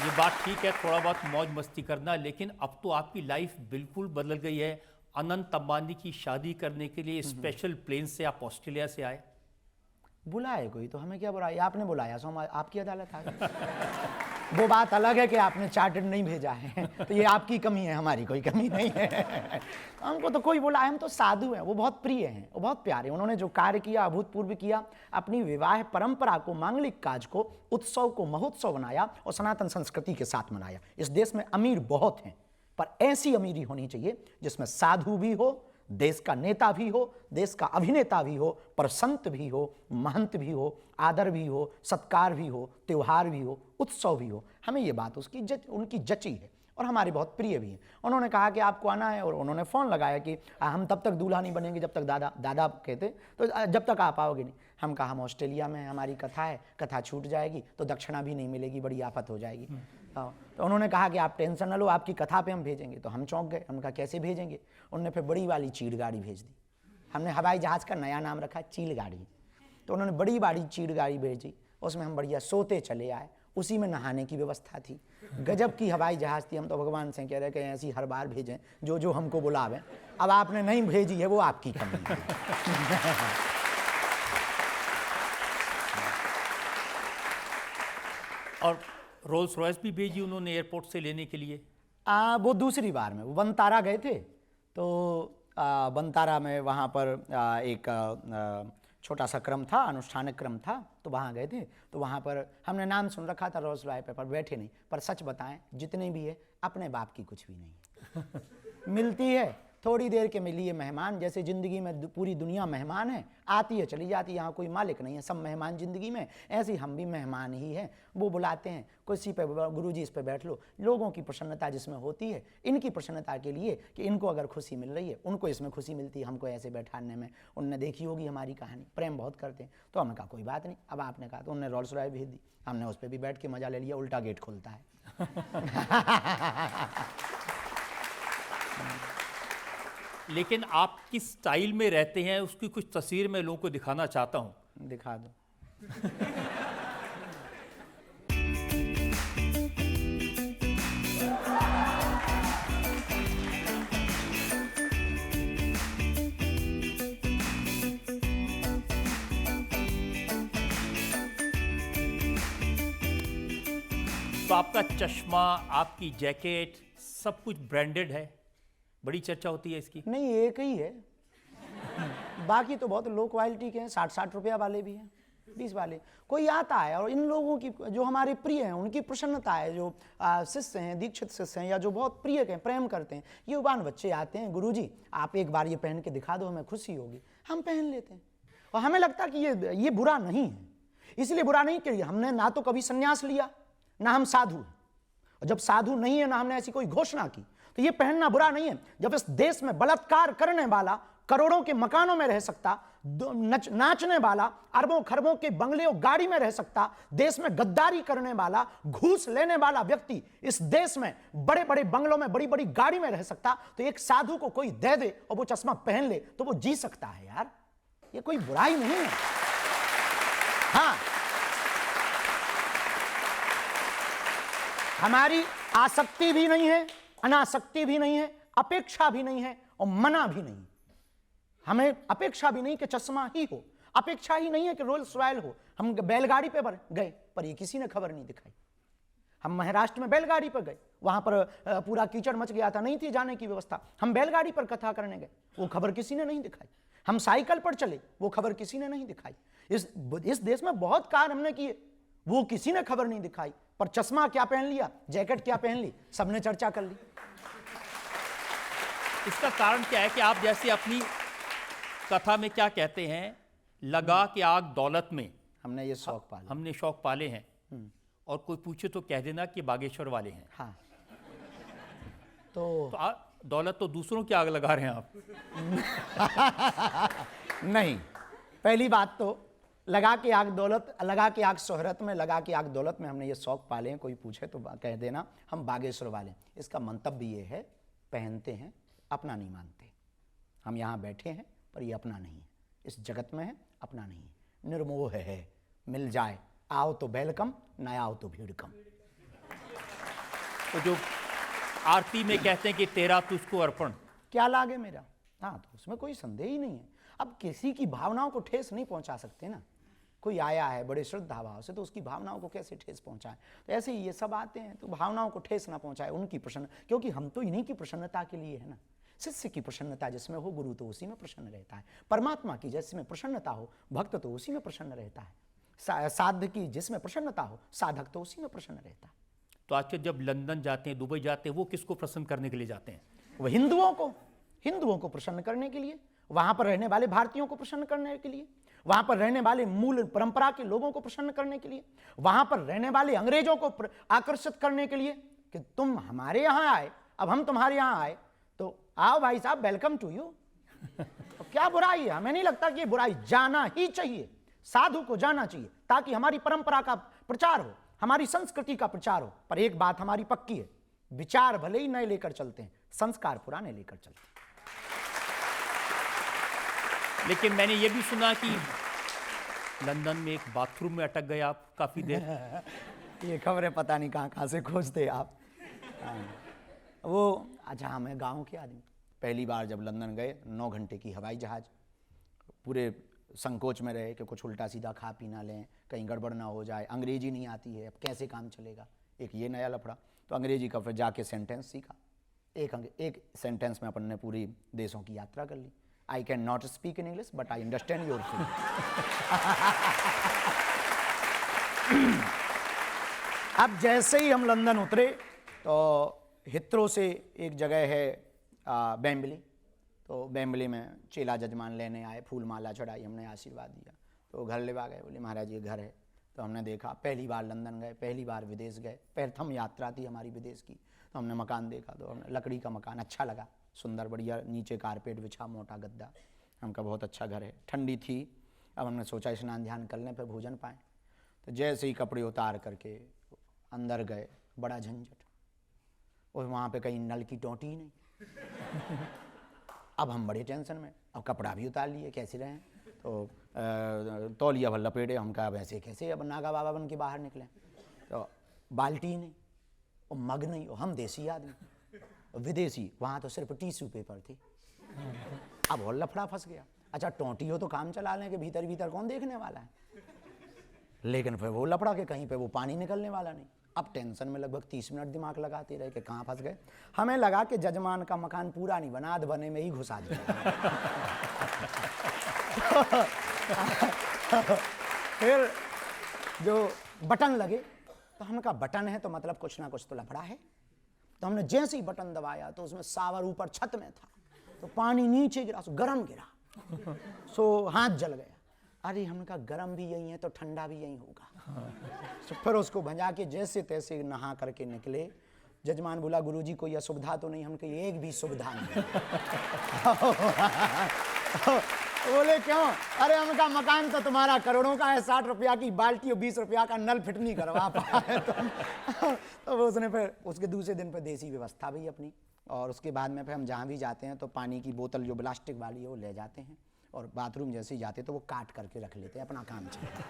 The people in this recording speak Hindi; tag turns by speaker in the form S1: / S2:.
S1: ये बात ठीक है, थोड़ा बहुत मौज मस्ती करना, लेकिन अब तो आपकी लाइफ बिल्कुल बदल गई है। अनंत अंबानी की शादी करने के लिए स्पेशल प्लेन से आप ऑस्ट्रेलिया से आए।
S2: बुलाए कोई तो हमें क्या बुलाए, आपने बुलाया सो हम आपकी अदालत आ गए। वो बात अलग है कि आपने चार्टर्ड नहीं भेजा है, तो ये आपकी कमी है, हमारी कोई कमी नहीं है। हमको तो कोई बुलाए, हम तो साधु हैं। वो बहुत प्रिय हैं, वो बहुत प्यारे। उन्होंने जो कार्य किया अभूतपूर्व किया, अपनी विवाह परंपरा को, मांगलिक काज को, उत्सव को महोत्सव बनाया और सनातन संस्कृति के साथ मनाया। इस देश में अमीर बहुत हैं, पर ऐसी अमीरी होनी चाहिए जिसमें साधु भी हो, देश का नेता भी हो, देश का अभिनेता भी हो, पर संत भी हो, महंत भी हो, आदर भी हो, सत्कार भी हो, त्योहार भी हो, उत्सव भी हो। हमें ये बात उनकी जची है और हमारे बहुत प्रिय भी हैं। उन्होंने कहा कि आपको आना है, और उन्होंने फ़ोन लगाया कि हम तब तक दूल्हा नहीं बनेंगे जब तक दादा कहते, तो जब तक आप आओगे नहीं। हम कहा हम ऑस्ट्रेलिया में हैं, हमारी कथा है, कथा छूट जाएगी तो दक्षिणा भी नहीं मिलेगी, बड़ी आफत हो जाएगी। तो उन्होंने कहा कि आप टेंशन न लो, आपकी कथा पे हम भेजेंगे। तो हम चौंक गए, हम कहा कैसे भेजेंगे। उन्होंने फिर बड़ी वाली चीड़ गाड़ी भेज दी। हमने हवाई जहाज़ का नया नाम रखा चीड़ गाड़ी। तो उन्होंने बड़ी वाली चीड़ गाड़ी भेजी, उसमें हम बढ़िया सोते चले आए। उसी में नहाने की व्यवस्था थी, गजब की हवाई जहाज़ थी। हम तो भगवान से कह रहे कि ऐसी हर बार भेजें जो हमको बुलावें। अब आपने नहीं भेजी है, वो आपकी कमी है।
S1: और रोल्स रॉयस भी भेजी उन्होंने एयरपोर्ट से लेने के लिए।
S2: वो दूसरी बार में, वो बनतारा गए थे, तो बनतारा में वहाँ पर एक छोटा सा क्रम था, अनुष्ठानक क्रम था, तो वहाँ गए थे। तो वहाँ पर हमने नाम सुन रखा था रोल्स रॉय पे, पर बैठे नहीं। पर सच बताएं, जितने भी है अपने बाप की कुछ भी नहीं। मिलती है थोड़ी देर के मिली है मेहमान, जैसे ज़िंदगी में पूरी दुनिया मेहमान है, आती है चली जाती है, यहाँ कोई मालिक नहीं है, सब मेहमान ज़िंदगी में। ऐसे हम भी मेहमान ही हैं। वो बुलाते हैं, कुर्सी पे गुरुजी इस पे बैठ लो। लोगों की प्रसन्नता जिसमें होती है, इनकी प्रसन्नता के लिए कि इनको अगर खुशी मिल रही है, उनको इसमें खुशी मिलती है, हमको ऐसे बैठाने में। उनने देखी होगी हमारी कहानी, प्रेम बहुत करते हैं। तो हमने कहा कोई बात नहीं। अब आपने कहा तो उन्होंने रोल्स रॉय भेज दी, हमने उस पर भी बैठ के मजा ले लिया। उल्टा गेट खुलता है।
S1: लेकिन आप किस स्टाइल में रहते हैं उसकी कुछ तस्वीर मैं लोगों को दिखाना चाहता हूं।
S2: दिखा दो।
S1: तो आपका चश्मा, आपकी जैकेट, सब कुछ ब्रांडेड है, बड़ी चर्चा होती है इसकी।
S2: नहीं, एक ही है, बाकी तो बहुत लो क्वालिटी के हैं। 60-60 रुपया वाले भी हैं, 20 वाले। कोई आता है और इन लोगों की जो हमारे प्रिय हैं, उनकी प्रसन्नता है, जो शिष्य हैं, दीक्षित शिष्य हैं, या जो बहुत प्रिय हैं, प्रेम करते हैं, युवान बच्चे आते हैं, गुरुजी आप एक बार ये पहन के दिखा दो, हमें खुशी होगी। हम पहन लेते हैं और हमें लगता है कि ये बुरा नहीं है। इसलिए बुरा नहीं कि हमने ना तो कभी संन्यास लिया, ना हम साधु हैं। और जब साधु नहीं है, ना हमने ऐसी कोई घोषणा की, तो ये पहनना बुरा नहीं है। जब इस देश में बलात्कार करने वाला करोड़ों के मकानों में रह सकता, नाचने वाला अरबों खरबों के बंगले और गाड़ी में रह सकता, देश में गद्दारी करने वाला, घूस लेने वाला व्यक्ति इस देश में बड़े बड़े बंगलों में, बड़ी बड़ी गाड़ी में रह सकता, तो एक साधु को कोई दे दे और वो चश्मा पहन ले तो वो जी सकता है। यार ये कोई बुराई नहीं है। हाँ, हमारी आसक्ति भी नहीं है, अनासक्ति भी नहीं है, अपेक्षा भी नहीं है और मना भी नहीं। हमें अपेक्षा भी नहीं कि चश्मा ही हो, अपेक्षा ही नहीं है कि रोल्स रॉयल हो। हम बैलगाड़ी पे गए, पर ये किसी ने खबर नहीं दिखाई। हम महाराष्ट्र में बैलगाड़ी पर गए, वहां पर पूरा कीचड़ मच गया था, नहीं थी जाने की व्यवस्था। हम बैलगाड़ी पर कथा करने गए, वो खबर किसी ने नहीं दिखाई। हम साइकिल पर चले, वो खबर किसी ने नहीं दिखाई। इस देश में बहुत कार्य हमने किए, वो किसी ने खबर नहीं दिखाई। पर चश्मा क्या पहन लिया, जैकेट क्या पहन ली, सबने चर्चा कर ली।
S1: इसका कारण क्या है कि आप जैसे अपनी कथा में क्या कहते हैं, लगा कि आग दौलत में
S2: हमने ये शौक पाले,
S1: हमने शौक पाले हैं, और कोई पूछे तो कह देना कि बागेश्वर वाले हैं।
S2: हाँ, तो
S1: दौलत तो दूसरों की आग लगा रहे हैं आप।
S2: नहीं, पहली बात तो लगा के आग दौलत, लगा के आग शोहरत में, लगा के आग दौलत में हमने ये शौक पाले हैं। कोई पूछे तो कह देना हम बागेश्वर वाले हैं। इसका मंतव्य ये है, पहनते हैं, अपना नहीं मानते। हम यहाँ बैठे हैं पर ये अपना नहीं है, इस जगत में है, अपना नहीं है, निर्मोह है। मिल जाए आओ तो वेलकम, ना आओ तो भीड़ कम।
S1: तो जो आरती में कहते हैं कि तेरा तुझको अर्पण,
S2: क्या लाग है मेरा, हाँ तो उसमें कोई संदेह ही नहीं है। अब किसी की भावनाओं को ठेस नहीं पहुंचा सकते ना। कोई आया है बड़े श्रद्धा भाव से, तो उसकी भावनाओं को कैसे ठेस पहुंचाए। तो ऐसे ही ये सब आते हैं तो भावनाओं को ठेस ना पहुंचाए, उनकी प्रसन्न, क्योंकि हम तो इन्हीं की प्रसन्नता के लिए है ना। शिष्य की प्रसन्नता जिसमें हो, गुरु तो उसी में प्रसन्न रहता है। परमात्मा की जिसमें प्रसन्नता हो, भक्त तो उसी में प्रसन्न रहता है। साध की जिसमें प्रसन्नता हो, साधक तो उसी में प्रसन्न रहता है।
S1: तो आजकल जब लंदन जाते हैं, दुबई जाते हैं, वो किसको प्रसन्न करने के लिए जाते हैं?
S2: वह हिंदुओं को प्रसन्न करने के लिए, वहां पर रहने वाले भारतीयों को प्रसन्न करने के लिए, वहां पर रहने वाले मूल परंपरा के लोगों को प्रसन्न करने के लिए, वहां पर रहने वाले अंग्रेजों को आकर्षित करने के लिए कि तुम हमारे यहां आए, अब हम तुम्हारे यहां आए तो आओ भाई साहब, वेलकम टू यू। तो क्या बुराई है? हमें नहीं लगता कि ये बुराई, जाना ही चाहिए, साधु को जाना चाहिए ताकि हमारी परंपरा का प्रचार हो, हमारी संस्कृति का प्रचार हो। पर एक बात हमारी पक्की है, विचार भले ही नए लेकर चलते हैं, संस्कार पुराने लेकर चलते हैं।
S1: लेकिन मैंने ये भी सुना कि लंदन में एक बाथरूम में अटक गए आप काफी देर।
S2: ये खबरें पता नहीं कहाँ कहाँ से खोजते आप। वो अच्छा, हमें गांव के आदमी पहली बार जब लंदन गए, 9 घंटे की हवाई जहाज, पूरे संकोच में रहे कि कुछ उल्टा सीधा खा पी ना लें, कहीं गड़बड़ ना हो जाए, अंग्रेजी नहीं आती है, अब कैसे काम चलेगा, एक ये नया लफड़ा। तो अंग्रेजी का फिर जाके सेंटेंस सीखा, एक सेंटेंस में अपन ने पूरी देशों की यात्रा कर ली। I can not speak in English but I understand your feeling. अब जैसे ही हम लंदन उतरे तो हिथ्रो से एक जगह है बेम्बली, तो बेम्बली में चेला जजमान लेने आए, फूल माला चढ़ाई, हमने आशीर्वाद दिया। तो घर लेवा गए, बोले महाराज ये घर है। तो हमने देखा, पहली बार लंदन गए, पहली बार विदेश गए, प्रथम यात्रा थी हमारी विदेश की। तो हमने मकान देखा, तो हमने लकड़ी का मकान अच्छा लगा, सुंदर बढ़िया, नीचे कारपेट बिछा, मोटा गद्दा, हमका बहुत अच्छा घर है। ठंडी थी, अब हमने सोचा स्नान ध्यान कर लें फिर भोजन पाएँ। तो जैसे ही कपड़े उतार करके अंदर गए, बड़ा झंझट, और वहाँ पे कहीं नल की टोंटी ही नहीं। अब हम बड़े टेंशन में, अब कपड़ा भी उतार लिए, कैसे रहें। तो तौलिया भर लपेटे, हम कहा वैसे कैसे अब नागा बाबा बन के बाहर निकले। तो बाल्टी नहीं और मग नहीं, और हम देसी आदमी, विदेशी, वहाँ तो सिर्फ टिश्यू पेपर थे। अब और लफड़ा फंस गया। अच्छा टोंटी हो तो काम चला लें कि भीतर भीतर कौन देखने वाला है, लेकिन फिर वो लफड़ा के कहीं पे वो पानी निकलने वाला नहीं। अब टेंशन में लगभग 30 मिनट दिमाग लगाते रहे कि कहाँ फंस गए। हमें लगा कि जजमान का मकान पूरा नहीं बना, आध बने में ही घुसा दिया। फिर जो बटन लगे, तो हमने कहा बटन है तो मतलब कुछ ना कुछ तो लफड़ा है। तो हमने जैसे ही बटन दबाया तो उसमें सावर ऊपर छत में था, तो पानी नीचे गिरा, सो गरम गिरा, सो हाथ जल गया। अरे हमने कहा गरम भी यही है तो ठंडा भी यही होगा। तो फिर उसको भंजा के जैसे तैसे नहा करके निकले। जजमान बोला गुरुजी कोई असुविधा तो नहीं, हम कही एक भी सुविधा नहीं। बोले क्यों? अरे हम कहा मकान तो तुम्हारा करोड़ों का है, 60 रुपया की बाल्टी और 20 रुपया का नल फिट नहीं करवा पाए। तो उसने फिर उसके दूसरे दिन पर देसी व्यवस्था भी अपनी, और उसके बाद में फिर हम जहाँ भी जाते हैं तो पानी की बोतल जो प्लास्टिक वाली है वो ले जाते हैं, और बाथरूम जैसे ही जाते तो वो काट करके रख लेते हैं, अपना काम चलता है।